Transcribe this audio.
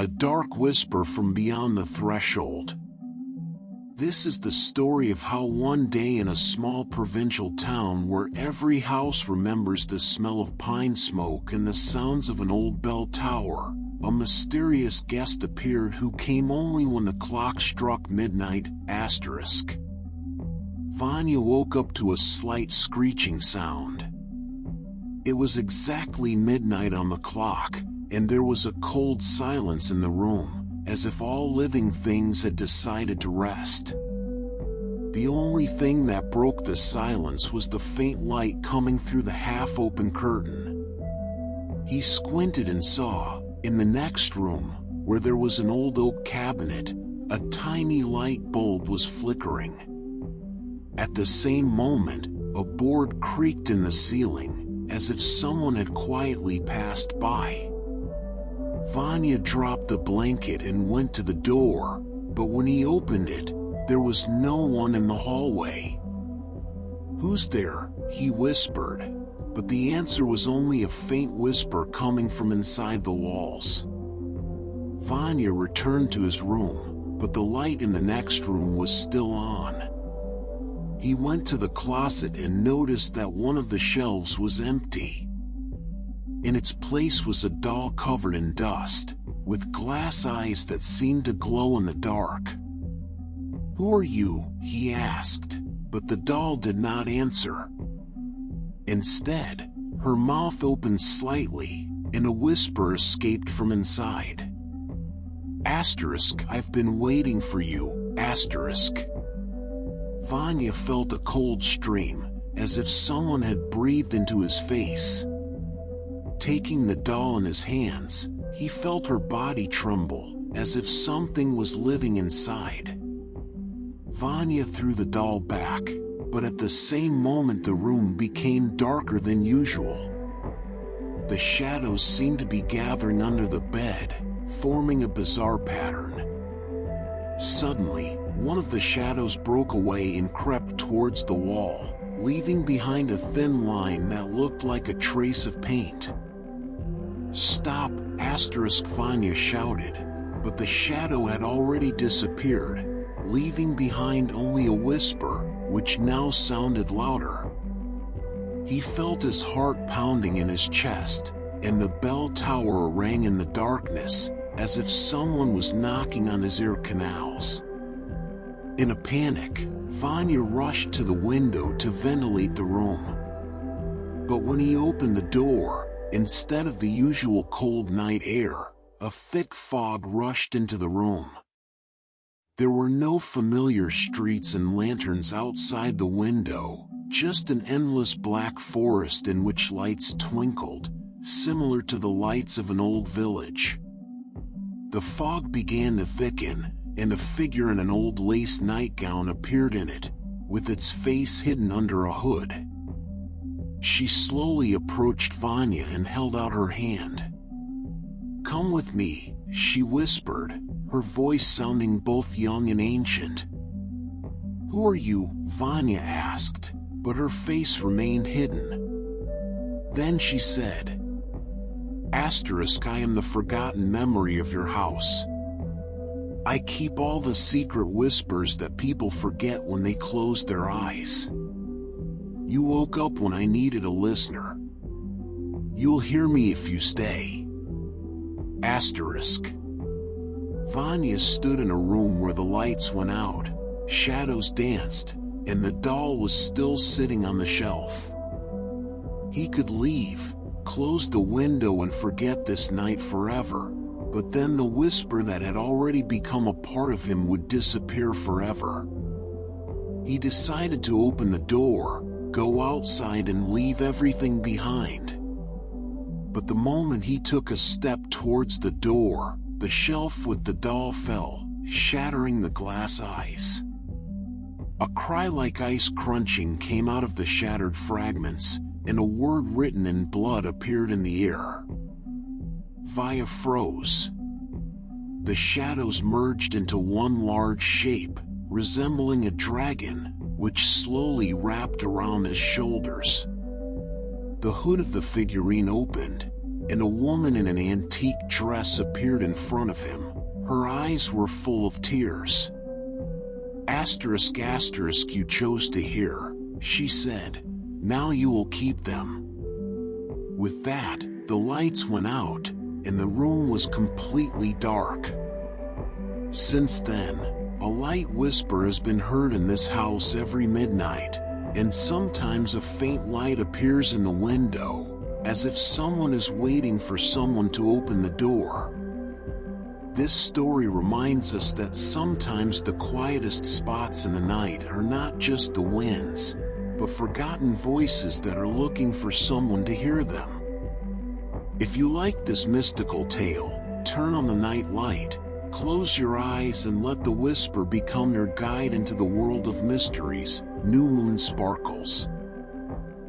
a dark whisper from beyond the threshold. This is the story of how one day in a small provincial town where every house remembers the smell of pine smoke and the sounds of an old bell tower, a mysterious guest appeared who came only when the clock struck midnight. Vanya woke up to a slight screeching sound. It was exactly midnight on the clock, and there was a cold silence in the room, as if all living things had decided to rest. The only thing that broke the silence was the faint light coming through the half-open curtain. He squinted and saw, in the next room, where there was an old oak cabinet, a tiny light bulb was flickering. At the same moment, a board creaked in the ceiling, as if someone had quietly passed by. Vanya dropped the blanket and went to the door, but when he opened it, there was no one in the hallway. "Who's there?" he whispered, but the answer was only a faint whisper coming from inside the walls. Vanya returned to his room, but the light in the next room was still on. He went to the closet and noticed that one of the shelves was empty. In its place was a doll covered in dust, with glass eyes that seemed to glow in the dark. "Who are you?" he asked, but the doll did not answer. Instead, her mouth opened slightly, and a whisper escaped from inside. "I've been waiting for you, Vanya felt a cold stream, as if someone had breathed into his face. Taking the doll in his hands, he felt her body tremble, as if something was living inside. Vanya threw the doll back, but at the same moment the room became darker than usual. The shadows seemed to be gathering under the bed, forming a bizarre pattern. Suddenly, one of the shadows broke away and crept towards the wall, leaving behind a thin line that looked like a trace of paint. "Stop!" Vanya shouted, but the shadow had already disappeared, leaving behind only a whisper, which now sounded louder. He felt his heart pounding in his chest, and the bell tower rang in the darkness, as if someone was knocking on his ear canals. In a panic, Vanya rushed to the window to ventilate the room. But when he opened the door, instead of the usual cold night air, a thick fog rushed into the room. There were no familiar streets and lanterns outside the window, just an endless black forest in which lights twinkled, similar to the lights of an old village. The fog began to thicken, and a figure in an old lace nightgown appeared in it, with its face hidden under a hood. She slowly approached Vanya and held out her hand. "Come with me," she whispered, her voice sounding both young and ancient. "Who are you?" Vanya asked, but her face remained hidden. Then she said, "I am the forgotten memory of your house. I keep all the secret whispers that people forget when they close their eyes. You woke up when I needed a listener. You'll hear me if you stay." Vanya stood in a room where the lights went out, shadows danced, and the doll was still sitting on the shelf. He could leave, close the window and forget this night forever, but then the whisper that had already become a part of him would disappear forever. He decided to open the door, go outside and leave everything behind. But the moment he took a step towards the door, the shelf with the doll fell, shattering the glass eyes. A cry like ice crunching came out of the shattered fragments, and a word written in blood appeared in the air. Vanya froze. The shadows merged into one large shape, resembling a dragon, which slowly wrapped around his shoulders. The hood of the figurine opened, and a woman in an antique dress appeared in front of him. Her eyes were full of tears. Asterisk, you chose to hear, she said. Now you will keep them. With that, the lights went out, and the room was completely dark. Since then, a light whisper has been heard in this house every midnight, and sometimes a faint light appears in the window, as if someone is waiting for someone to open the door. This story reminds us that sometimes the quietest spots in the night are not just the winds, but forgotten voices that are looking for someone to hear them. If you like this mystical tale, turn on the night light, close your eyes and let the whisper become your guide into the world of mysteries. New Moon Sparkles.